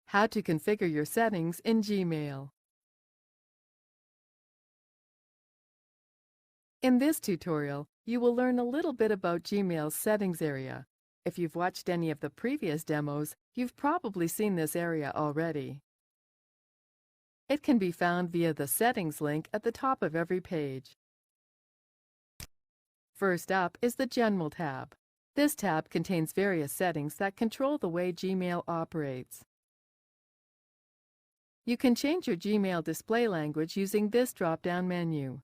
How to configure your settings in Gmail. In this tutorial, you will learn a little bit about Gmail's settings area. If you've watched any of the previous demos, you've probably seen this area already. It can be found via the Settings link at the top of every page. First up is the General tab. This tab contains various settings that control the way Gmail operates. You can change your Gmail display language using this drop-down menu.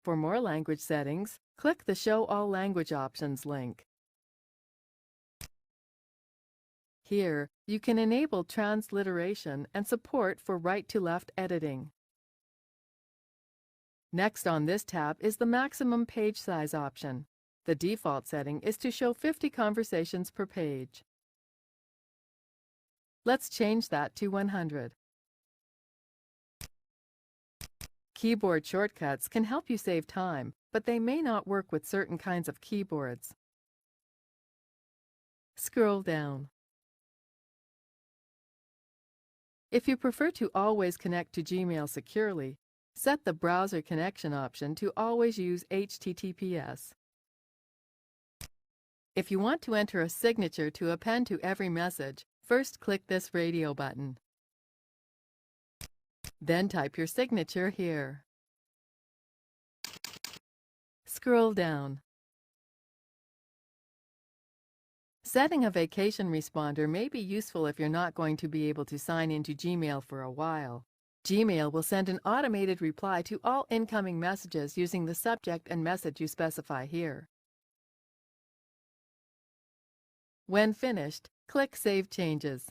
For more language settings, click the Show All Language Options link. Here, you can enable transliteration and support for right-to-left editing. Next on this tab is the maximum page size option. The default setting is to show 50 conversations per page. Let's change that to 100. Keyboard shortcuts can help you save time, but they may not work with certain kinds of keyboards. Scroll down. If you prefer to always connect to Gmail securely, set the browser connection option to always use HTTPS. If you want to enter a signature to append to every message, first click this radio button. Then type your signature here. Scroll down. Setting a vacation responder may be useful if you're not going to be able to sign into Gmail for a while. Gmail will send an automated reply to all incoming messages using the subject and message you specify here. When finished, click Save Changes.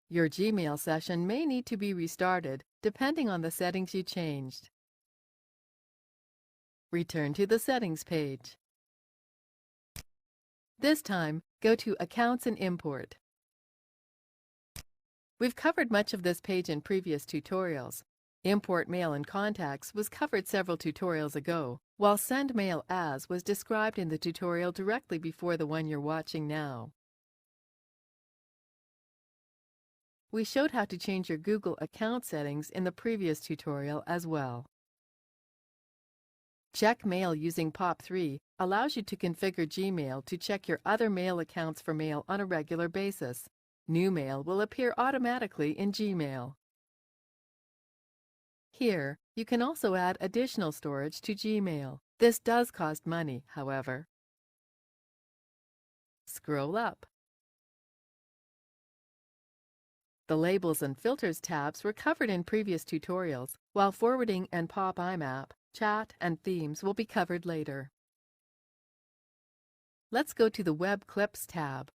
Your Gmail session may need to be restarted depending on the settings you changed. Return to the Settings page. This time, go to Accounts and Import. We've covered much of this page in previous tutorials. Import Mail and Contacts was covered several tutorials ago, while Send Mail As was described in the tutorial directly before the one you're watching now. We showed how to change your Google account settings in the previous tutorial as well. Check Mail using POP3 allows you to configure Gmail to check your other mail accounts for mail on a regular basis. New mail will appear automatically in Gmail. Here, you can also add additional storage to Gmail. This does cost money, however. Scroll up. The Labels and Filters tabs were covered in previous tutorials, while Forwarding and Pop IMAP, Chat, and Themes will be covered later. Let's go to the Web Clips tab.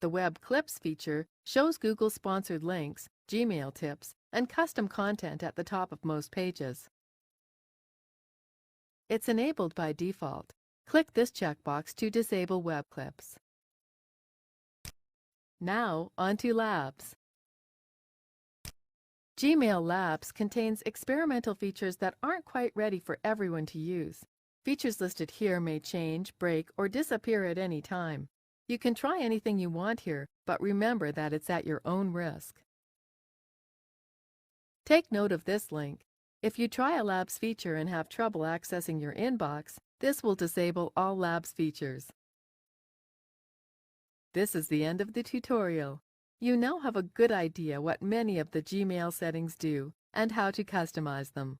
The Web Clips feature shows Google-sponsored links, Gmail tips, and custom content at the top of most pages. It's enabled by default. Click this checkbox to disable Web Clips. Now, on to Labs. Gmail Labs contains experimental features that aren't quite ready for everyone to use. Features listed here may change, break, or disappear at any time. You can try anything you want here, but remember that it's at your own risk. Take note of this link. If you try a Labs feature and have trouble accessing your inbox, this will disable all Labs features. This is the end of the tutorial. You now have a good idea what many of the Gmail settings do and how to customize them.